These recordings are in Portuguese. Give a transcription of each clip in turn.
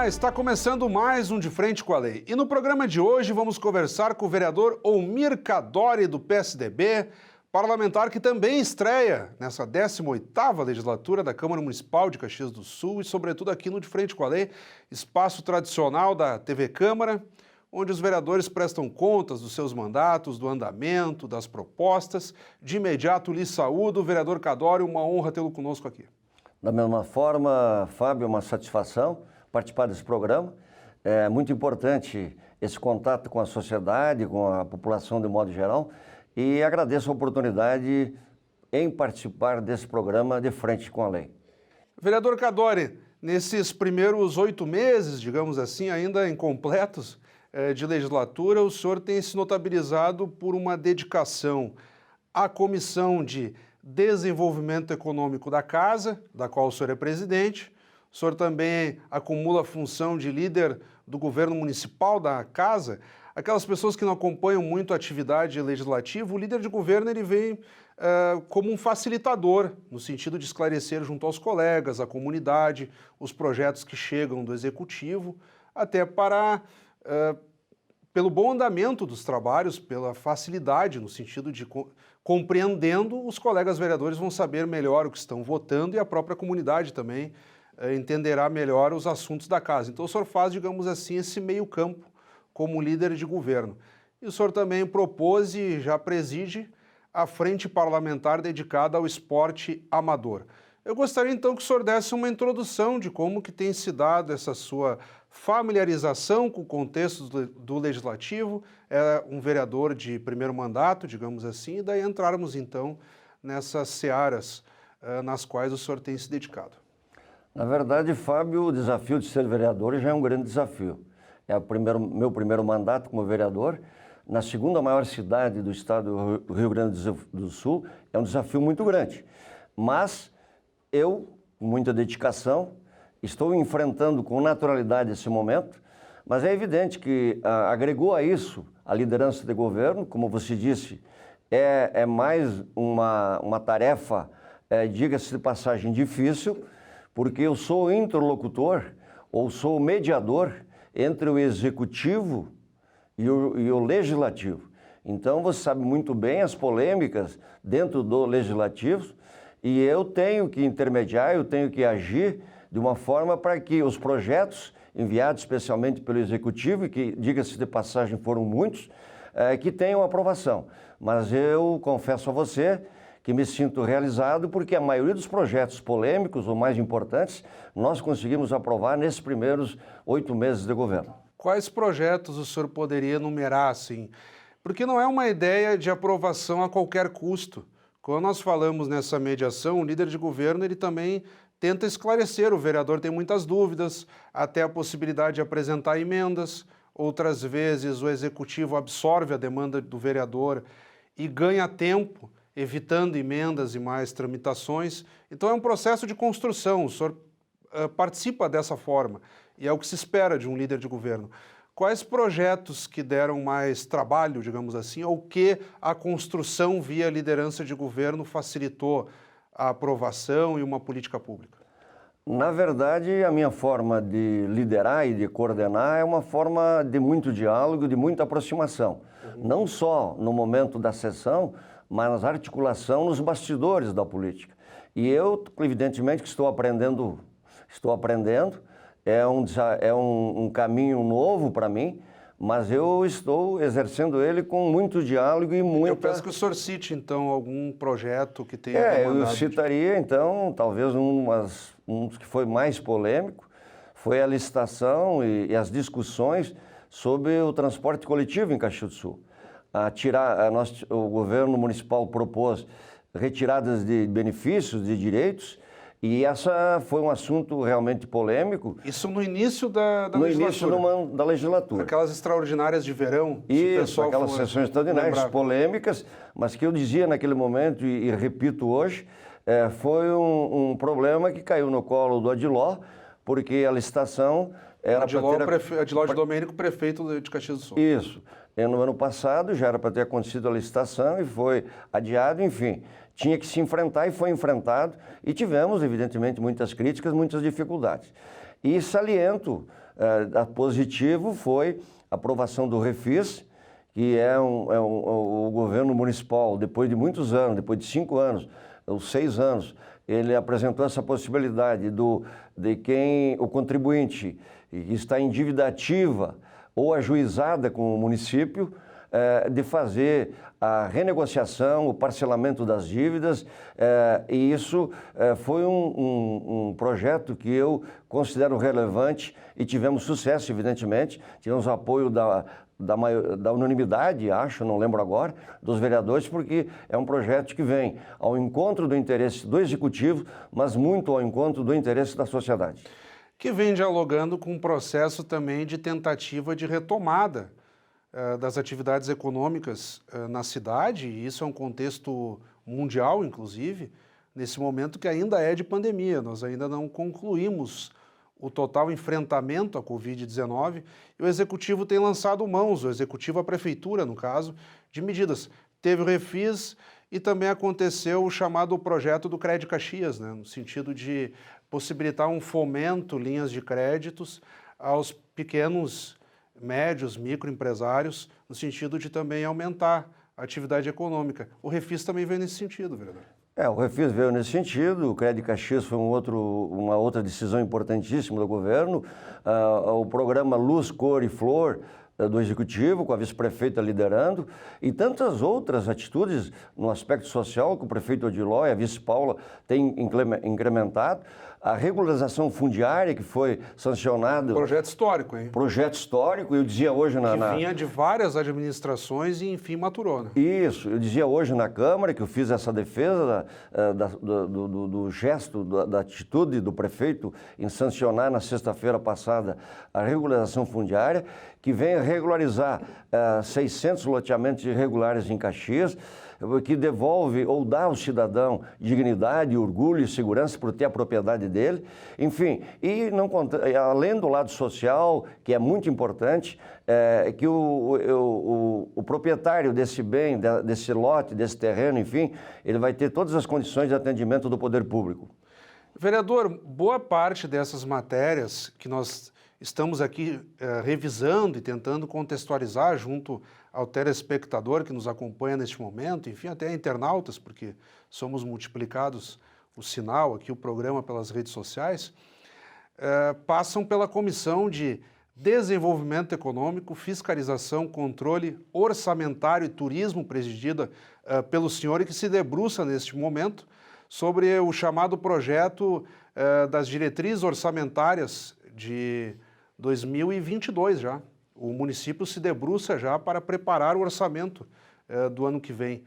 Olá, está começando mais um De Frente com a Lei. E no programa de hoje vamos conversar com o vereador Olmir Cadori, do PSDB, parlamentar que também estreia nessa 18ª legislatura da Câmara Municipal de Caxias do Sul e, sobretudo, aqui no De Frente com a Lei, espaço tradicional da TV Câmara, onde os vereadores prestam contas dos seus mandatos, do andamento, das propostas. De imediato, lhe saúdo, vereador Cadori, uma honra tê-lo conosco aqui. Da mesma forma, Fábio, uma satisfação participar desse programa. É muito importante esse contato com a sociedade, com a população de modo geral, e agradeço a oportunidade em participar desse programa De Frente com a Lei. Vereador Cadori, nesses primeiros 8 meses, digamos assim, ainda incompletos de legislatura, o senhor tem se notabilizado por uma dedicação à Comissão de Desenvolvimento Econômico da Casa, da qual o senhor é presidente. O senhor também acumula a função de líder do governo municipal da Casa. Aquelas pessoas que não acompanham muito a atividade legislativa, o líder de governo ele vem como um facilitador, no sentido de esclarecer junto aos colegas, à comunidade, os projetos que chegam do Executivo, até para, pelo bom andamento dos trabalhos, pela facilidade, no sentido de compreendendo, os colegas vereadores vão saber melhor o que estão votando e a própria comunidade também entenderá melhor os assuntos da casa. Então o senhor faz, digamos assim, esse meio campo como líder de governo. E o senhor também propôs e já preside a frente parlamentar dedicada ao esporte amador. Eu gostaria então que o senhor desse uma introdução de como que tem se dado essa sua familiarização com o contexto do legislativo, é um vereador de primeiro mandato, digamos assim, e daí entrarmos então nessas searas nas quais o senhor tem se dedicado. Na verdade, Fábio, o desafio de ser vereador já é um grande desafio. É meu primeiro mandato como vereador, na segunda maior cidade do estado do Rio Grande do Sul, é um desafio muito grande. Mas eu, com muita dedicação, estou enfrentando com naturalidade esse momento, mas é evidente que agregou a isso a liderança de governo, como você disse, é mais uma tarefa, diga-se de passagem, difícil, porque eu sou interlocutor ou sou mediador entre o executivo e o legislativo. Então você sabe muito bem as polêmicas dentro do legislativo e eu tenho que intermediar, eu tenho que agir de uma forma para que os projetos enviados especialmente pelo executivo, e que, diga-se de passagem, foram muitos, que tenham aprovação. Mas eu confesso a você que me sinto realizado porque a maioria dos projetos polêmicos ou mais importantes nós conseguimos aprovar nesses primeiros 8 meses de governo. Quais projetos o senhor poderia enumerar assim? Porque não é uma ideia de aprovação a qualquer custo. Quando nós falamos nessa mediação, o líder de governo ele também tenta esclarecer, o vereador tem muitas dúvidas, até a possibilidade de apresentar emendas, outras vezes o executivo absorve a demanda do vereador e ganha tempo, evitando emendas e mais tramitações. Então é um processo de construção, o senhor participa dessa forma, e é o que se espera de um líder de governo. Quais projetos que deram mais trabalho, digamos assim, ou que a construção via liderança de governo facilitou a aprovação e uma política pública? Na verdade, a minha forma de liderar e de coordenar é uma forma de muito diálogo, de muita aproximação. Não só no momento da sessão, mas na articulação nos bastidores da política. E eu, evidentemente, que estou aprendendo, é um caminho novo para mim, mas eu estou exercendo ele com muito diálogo e muita... Eu peço que o senhor cite, então, algum projeto que tenha demandado... Eu citaria, então, talvez um que foi mais polêmico, foi a licitação e as discussões sobre o transporte coletivo em Caxias do Sul. O governo municipal propôs retiradas de benefícios, de direitos, e essa foi um assunto realmente polêmico. Isso no início da legislatura? No início da legislatura. Aquelas extraordinárias de verão. Isso, aquelas sessões extraordinárias, polêmicas, mas que eu dizia naquele momento e repito hoje, foi um problema que caiu no colo do Adiló, porque a licitação era para ter... Adiló Domênico, prefeito de Caxias do Sul. Isso. E no ano passado já era para ter acontecido a licitação e foi adiado, enfim. Tinha que se enfrentar e foi enfrentado e tivemos, evidentemente, muitas críticas, muitas dificuldades. E saliento positivo foi a aprovação do Refis, que o governo municipal, depois de muitos anos, depois de 5 anos, ou 6 anos, ele apresentou essa possibilidade de quem, o contribuinte que está em dívida ativa ou ajuizada com o município, de fazer a renegociação, o parcelamento das dívidas, e isso foi um projeto que eu considero relevante e tivemos sucesso, evidentemente, tivemos apoio da unanimidade, acho, não lembro agora, dos vereadores, porque é um projeto que vem ao encontro do interesse do Executivo, mas muito ao encontro do interesse da sociedade. Que vem dialogando com um processo também de tentativa de retomada das atividades econômicas na cidade, e isso é um contexto mundial, inclusive, nesse momento que ainda é de pandemia. Nós ainda não concluímos o total enfrentamento à Covid-19 e o Executivo tem lançado mãos, o Executivo, a Prefeitura, no caso, de medidas. Teve o Refis e também aconteceu o chamado projeto do Crédito Caxias, né, no sentido de possibilitar um fomento, linhas de créditos aos pequenos, médios, microempresários, no sentido de também aumentar a atividade econômica. O Refis também veio nesse sentido, vereador. O Refis veio nesse sentido, o Crédito Caxias foi uma outra decisão importantíssima do governo, o programa Luz, Cor e Flor do Executivo, com a vice-prefeita liderando, e tantas outras atitudes no aspecto social que o prefeito Odiló e a vice-Paula têm incrementado. A regularização fundiária que foi sancionada... Projeto histórico, hein? Projeto histórico, eu dizia hoje que vinha de várias administrações e, enfim, maturou, né? Isso, eu dizia hoje na Câmara que eu fiz essa defesa do gesto, da atitude do prefeito em sancionar na sexta-feira passada a regularização fundiária, que vem regularizar 600 loteamentos irregulares em Caxias, que devolve ou dá ao cidadão dignidade, orgulho e segurança por ter a propriedade dele. Enfim, e além do lado social, que é muito importante, que o proprietário desse bem, desse lote, desse terreno, enfim, ele vai ter todas as condições de atendimento do poder público. Vereador, boa parte dessas matérias que nós estamos aqui revisando e tentando contextualizar junto ao telespectador que nos acompanha neste momento, enfim, até internautas, porque somos multiplicados o sinal aqui, o programa pelas redes sociais, passam pela Comissão de Desenvolvimento Econômico, Fiscalização, Controle Orçamentário e Turismo, presidida pelo senhor e que se debruça neste momento sobre o chamado projeto das diretrizes orçamentárias de 2022 já. O município se debruça já para preparar o orçamento do ano que vem.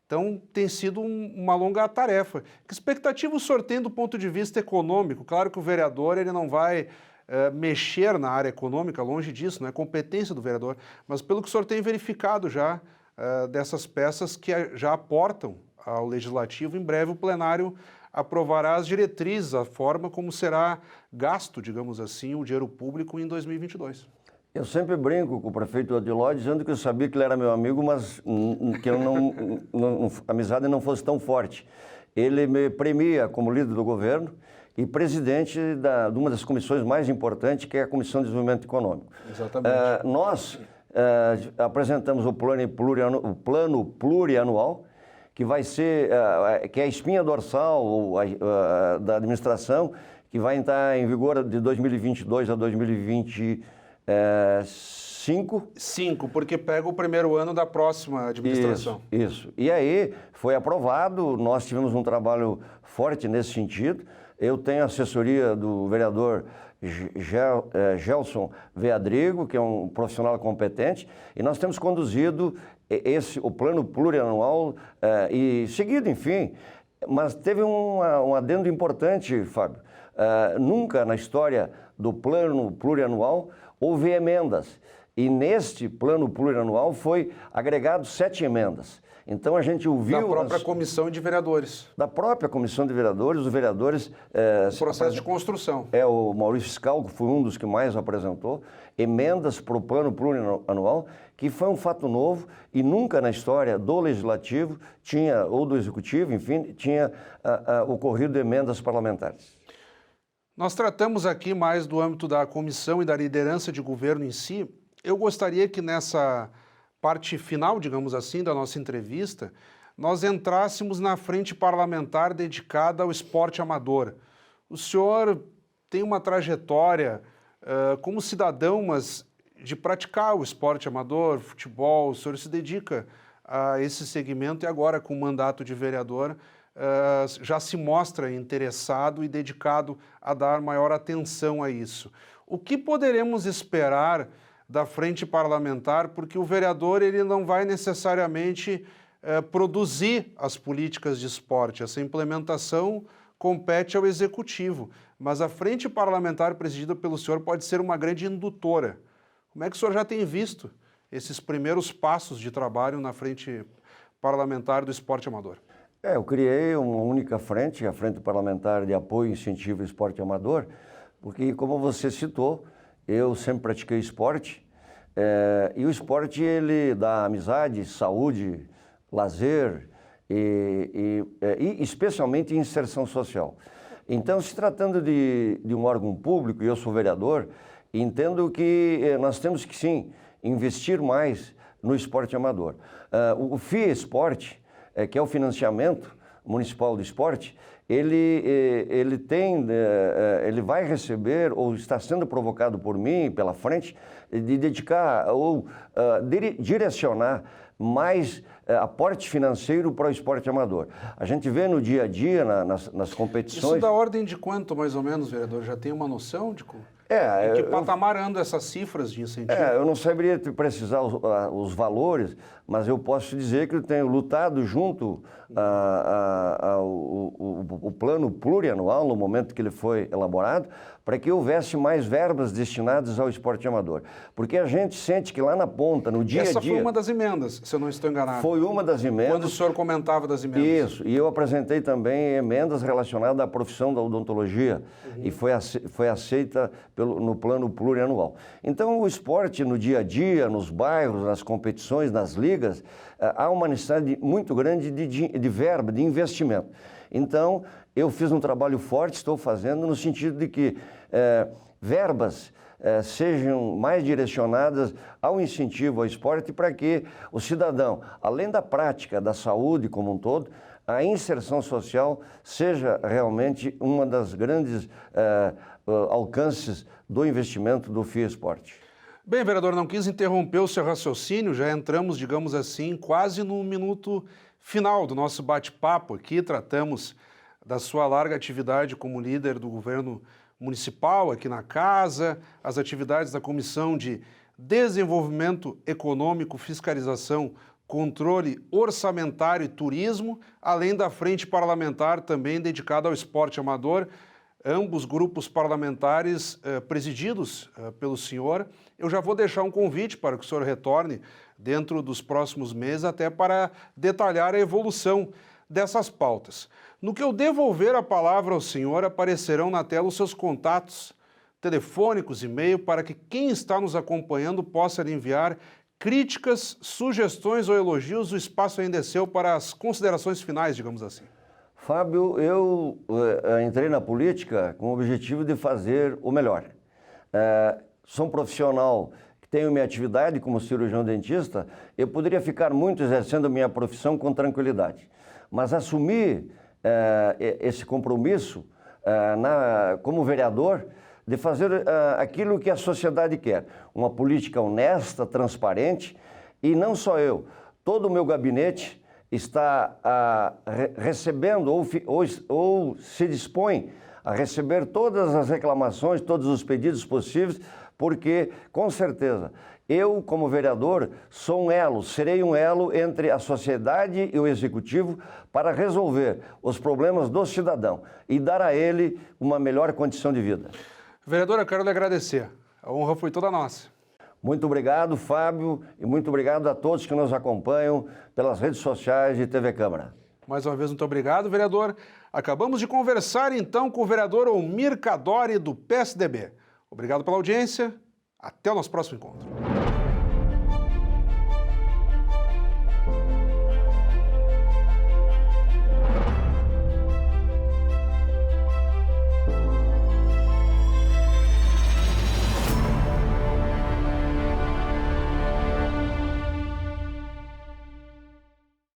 Então, tem sido uma longa tarefa. Que expectativa o senhor tem do ponto de vista econômico? Claro que o vereador ele não vai mexer na área econômica, longe disso, não é competência do vereador, mas pelo que o senhor tem verificado já dessas peças que já aportam ao Legislativo, em breve o plenário aprovará as diretrizes, a forma como será gasto, digamos assim, o dinheiro público em 2022. Eu sempre brinco com o prefeito Odiló dizendo que eu sabia que ele era meu amigo, mas que a amizade não fosse tão forte. Ele me premia como líder do governo e presidente de uma das comissões mais importantes, que é a Comissão de Desenvolvimento Econômico. Exatamente. Nós apresentamos o plano plurianual, que vai ser, que é a espinha dorsal da administração, que vai estar em vigor de 2022 a 2025. Cinco, porque pega o primeiro ano da próxima administração. Isso. E aí foi aprovado, nós tivemos um trabalho forte nesse sentido. Eu tenho a assessoria do vereador Gelson Veadrigo, que é um profissional competente, e nós temos conduzido o plano plurianual e seguido, enfim. Mas teve um adendo importante, Fábio. Nunca na história do plano plurianual houve emendas. E neste plano plurianual foi agregado 7 emendas. Então a gente ouviu... Da própria comissão de vereadores. Da própria comissão de vereadores, os vereadores... Processo de construção. O Maurício Scalco foi um dos que mais apresentou, emendas para o plano plurianual, que foi um fato novo e nunca na história do Legislativo tinha, ou do Executivo, enfim, tinha ocorrido emendas parlamentares. Nós tratamos aqui mais do âmbito da comissão e da liderança de governo em si. Eu gostaria que nessa parte final, digamos assim, da nossa entrevista, nós entrássemos na frente parlamentar dedicada ao esporte amador. O senhor tem uma trajetória como cidadão, mas de praticar o esporte amador, futebol, o senhor se dedica a esse segmento e agora com o mandato de vereador já se mostra interessado e dedicado a dar maior atenção a isso. O que poderemos esperar da frente parlamentar, porque o vereador ele não vai necessariamente produzir as políticas de esporte, essa implementação compete ao executivo, mas a frente parlamentar presidida pelo senhor pode ser uma grande indutora. Como é que o senhor já tem visto esses primeiros passos de trabalho na frente parlamentar do esporte amador? Eu criei uma única frente, a Frente Parlamentar de Apoio e Incentivo ao Esporte Amador, porque, como você citou, eu sempre pratiquei esporte, e o esporte ele dá amizade, saúde, lazer e especialmente inserção social. Então, se tratando de um órgão público, e eu sou vereador, entendo que nós temos que, sim, investir mais no esporte amador. O FIA Esporte, que é o financiamento municipal do esporte, ele vai receber, ou está sendo provocado por mim, pela frente, de dedicar ou direcionar mais aporte financeiro para o esporte amador. A gente vê no dia a dia, nas competições... Isso dá ordem de quanto, mais ou menos, vereador? Já tem uma noção de em que patamar andam essas cifras de incentivo? Eu não saberia te precisar os valores, mas eu posso dizer que eu tenho lutado junto ao plano plurianual, no momento que ele foi elaborado, para que houvesse mais verbas destinadas ao esporte amador. Porque a gente sente que lá na ponta, no dia a dia... Essa foi uma das emendas, se eu não estou enganado. Foi uma das emendas. Quando o senhor comentava das emendas. Isso, e eu apresentei também emendas relacionadas à profissão da odontologia, e foi aceita no plano plurianual. Então, o esporte no dia a dia, nos bairros, nas competições, nas ligas, há uma necessidade muito grande de verba, de investimento. Então, eu fiz um trabalho forte, estou fazendo, no sentido de que verbas sejam mais direcionadas ao incentivo ao esporte para que o cidadão, além da prática da saúde como um todo, a inserção social seja realmente uma das grandes alcances do investimento do FIA Esporte. Bem, vereador, não quis interromper o seu raciocínio, já entramos, digamos assim, quase no minuto final do nosso bate-papo aqui, tratamos da sua larga atividade como líder do governo municipal aqui na casa, as atividades da Comissão de Desenvolvimento Econômico, Fiscalização, Controle Orçamentário e Turismo, além da frente parlamentar também dedicada ao esporte amador, ambos grupos parlamentares presididos pelo senhor. Eu já vou deixar um convite para que o senhor retorne dentro dos próximos meses, até para detalhar a evolução dessas pautas. No que eu devolver a palavra ao senhor, aparecerão na tela os seus contatos telefônicos, e-mail, para que quem está nos acompanhando possa lhe enviar críticas, sugestões ou elogios. O espaço ainda é seu para as considerações finais, digamos assim. Fábio, eu entrei na política com o objetivo de fazer o melhor. Sou um profissional que tenho minha atividade como cirurgião dentista, eu poderia ficar muito exercendo a minha profissão com tranquilidade. Mas assumir esse compromisso como vereador de fazer aquilo que a sociedade quer. Uma política honesta, transparente, e não só eu, todo o meu gabinete está recebendo ou se dispõe a receber todas as reclamações, todos os pedidos possíveis, porque, com certeza, eu, como vereador, sou um elo, serei um elo entre a sociedade e o executivo para resolver os problemas do cidadão e dar a ele uma melhor condição de vida. Vereador, eu quero lhe agradecer. A honra foi toda nossa. Muito obrigado, Fábio, e muito obrigado a todos que nos acompanham pelas redes sociais e TV Câmara. Mais uma vez, muito obrigado, vereador. Acabamos de conversar, então, com o vereador Almir Kaddouri, do PSDB. Obrigado pela audiência. Até o nosso próximo encontro.